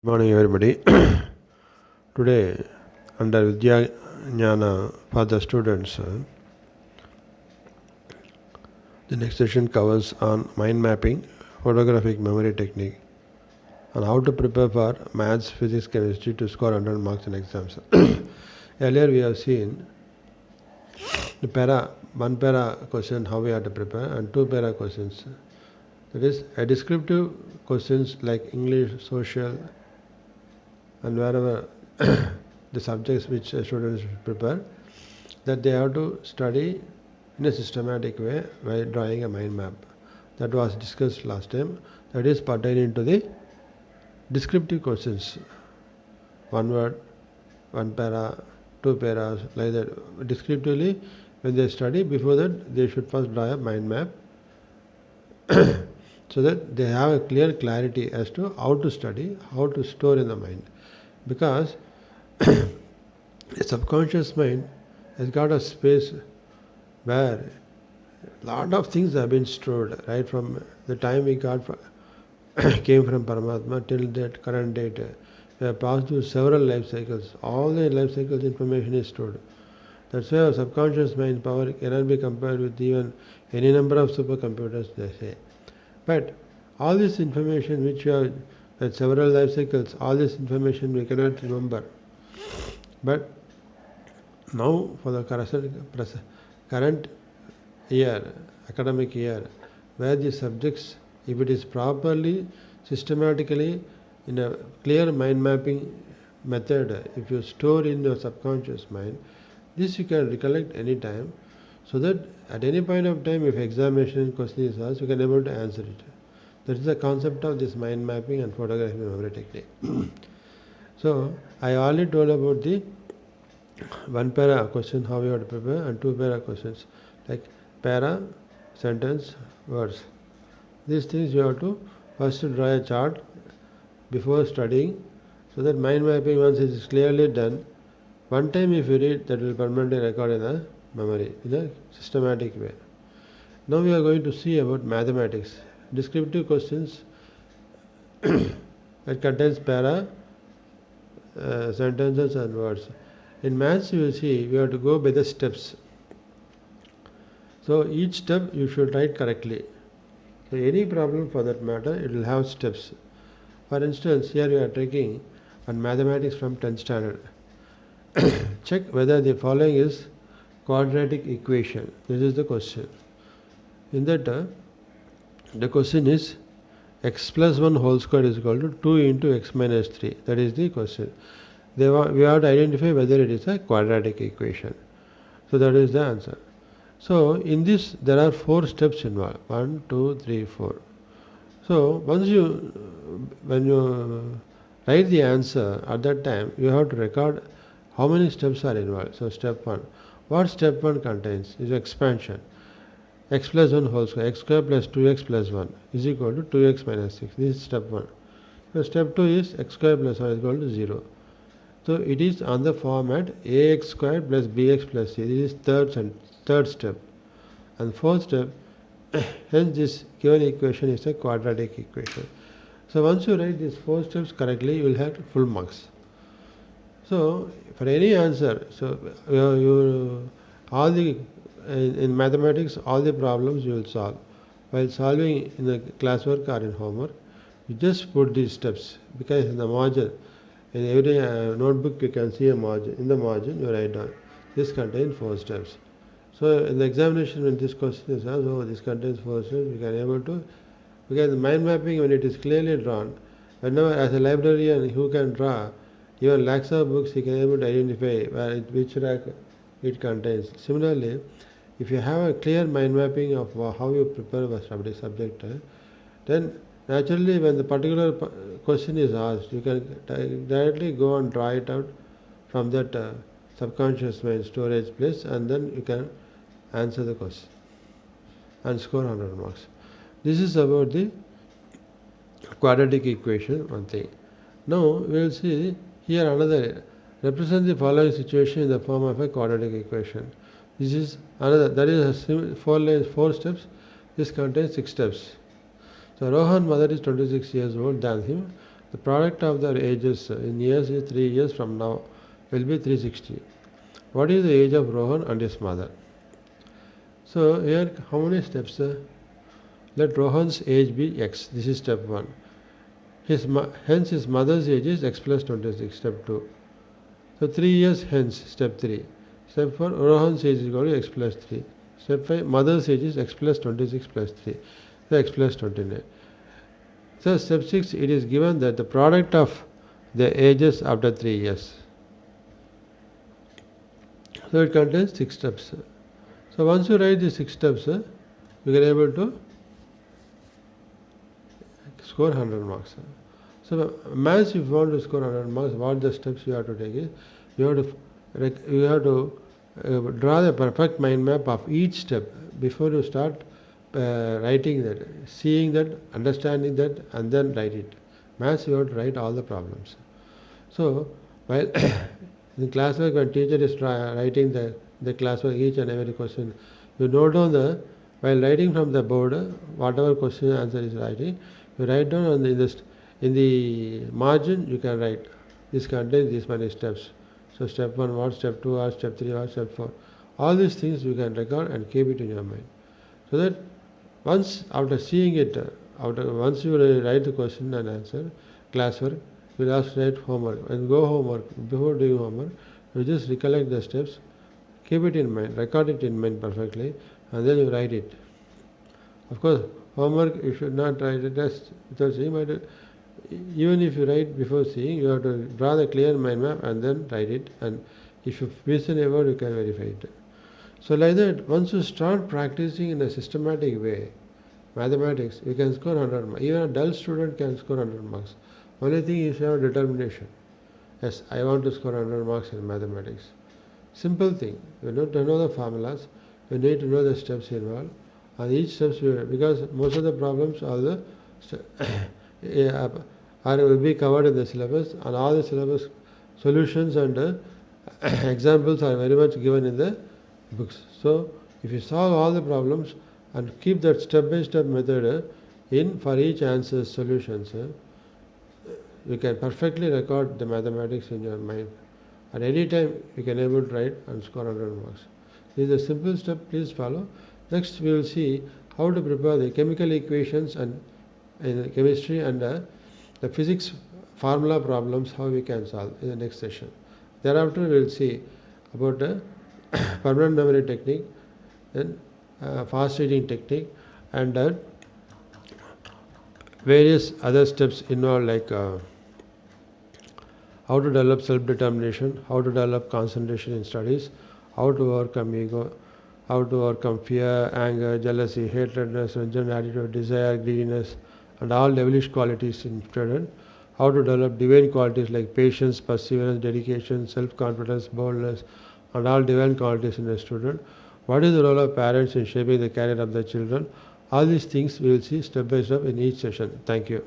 Morning, everybody. Today, under Vidya Jnana for the students, the next session covers on mind mapping, photographic memory technique, and how to prepare for maths, physics, chemistry to score 100 marks in exams. Earlier, we have seen the one para question how we have to prepare, and two para questions. That is, a descriptive questions like English, social, and wherever the subjects which students prepare, that they have to study in a systematic way by drawing a mind map. That was discussed last time. That is pertaining to the descriptive questions. One word, one para, two paras, like that. Descriptively, when they study, before that, they should first draw a mind map so that they have a clear clarity as to how to study, how to store in the mind. Because the subconscious mind has got a space where a lot of things have been stored right from the time we came from Paramatma till that current date. We have passed through several life cycles. All the life cycles information is stored. That's why our subconscious mind power cannot be compared with even any number of supercomputers, they say. But all this information which we have at several life cycles, all this information we cannot remember. But now for the current year, academic year, where the subjects, if it is properly, systematically, in a clear mind mapping method, if you store in your subconscious mind, this you can recollect any time, so that at any point of time, if examination question is asked, you can able to answer it. That is the concept of this mind mapping and photographic memory technique. So I already told about the one para question how you have to prepare and two para questions like para, sentence, words. These things you have to first draw a chart before studying, so that mind mapping, once it is clearly done, one time if you read, that will permanently record in the memory in a systematic way. Now we are going to see about mathematics. Descriptive questions that contains para, sentences and words. In maths you will see we have to go by the steps. So each step you should write correctly. So any problem for that matter, it will have steps. For instance, here we are taking on mathematics from 10th standard. Check whether the following is quadratic equation. This is the question. In that the question is x plus 1 whole square is equal to 2 into x minus 3. That is the question. We have to identify whether it is a quadratic equation. So that is the answer. So in this there are 4 steps involved. 1, 2, 3, 4. So when you write the answer, at that time you have to record how many steps are involved. So step 1. What step 1 contains is expansion. X plus 1 whole square, x square plus 2x plus 1 is equal to 2x minus 6. This is step 1. So step 2 is x square plus 1 is equal to 0. So it is on the format ax squared plus bx plus c. This is third step. And fourth step, hence this given equation is a quadratic equation. So once you write these 4 steps correctly, you will have full marks. So for any answer, so in mathematics, all the problems you will solve. While solving in the classwork or in homework, you just put these steps, because in the margin, in every notebook you can see a margin. In the margin you write down, this contains 4 steps. So in the examination when this question is asked, oh this contains 4 steps, we can able to, because the mind mapping when it is clearly drawn, whenever as a librarian who can draw, even lakhs of books he can able to identify which rack it contains. Similarly, if you have a clear mind mapping of how you prepare a subject, then naturally when the particular question is asked, you can directly go and draw it out from that subconscious mind storage place, and then you can answer the question and score 100 marks. This is about the quadratic equation, one thing. Now we will see here another. Represent the following situation in the form of a quadratic equation. This is another, that is a 4 steps. This contains 6 steps. So Rohan's mother is 26 years old than him. The product of their ages in years is 3 years from now will be 360. What is the age of Rohan and his mother? So here how many steps? Let Rohan's age be x. This is step 1. Hence his mother's age is x plus 26, step 2. So 3 years hence, step 3. Step 4, Rohan's age is equal to x plus 3. Step 5, mother's age is x plus 26 plus 3. So x plus 29. So step 6, it is given that the product of the ages after 3 years. So it contains 6 steps. So once you write the 6 steps, you can able to score 100 marks. So maths, if you want to score 100 marks, what the steps you have to take is, you have to draw the perfect mind map of each step before you start writing that, seeing that, understanding that, and then write it. Maths, you have to write all the problems. So while in classwork, when teacher is writing the classwork, each and every question, you note down while writing from the board, whatever question answer is writing, you write down on in the margin, you can write, this contains these many steps. So step 1 what, step 2 what, step 3 what, step 4. All these things you can record and keep it in your mind. So that once after seeing it, once you write the question and answer, classwork, you will also write homework. And go homework, before doing homework, you just recollect the steps, keep it in mind, record it in mind perfectly, and then you write it. Of course, homework you should not write a test without seeing, but even if you write before seeing, you have to draw the clear mind map and then write it, and if you miss a word, you can verify it. So like that, once you start practicing in a systematic way, mathematics, you can score 100 marks. Even a dull student can score 100 marks. Only thing is you have determination. Yes, I want to score 100 marks in mathematics. Simple thing. You need to know the formulas, you need to know the steps involved, and each steps because most of the problems will be covered in the syllabus, and all the syllabus solutions and examples are very much given in the books. So if you solve all the problems and keep that step-by-step method in for each answer solutions, you can perfectly record the mathematics in your mind. At any time you can able to write and score 100 marks. This is a simple step, please follow. Next we will see how to prepare the chemical equations and in chemistry and the physics formula problems, how we can solve in the next session. Thereafter we will see about the permanent memory technique, then fast reading technique, and various other steps involved, like how to develop self-determination, how to develop concentration in studies, how to overcome ego, how to overcome fear, anger, jealousy, hatredness, vengeance, attitude, desire, greediness, and all devilish qualities in student, how to develop divine qualities like patience, perseverance, dedication, self-confidence, boldness, and all divine qualities in a student. What is the role of parents in shaping the career of the children? All these things we will see step by step in each session. Thank you.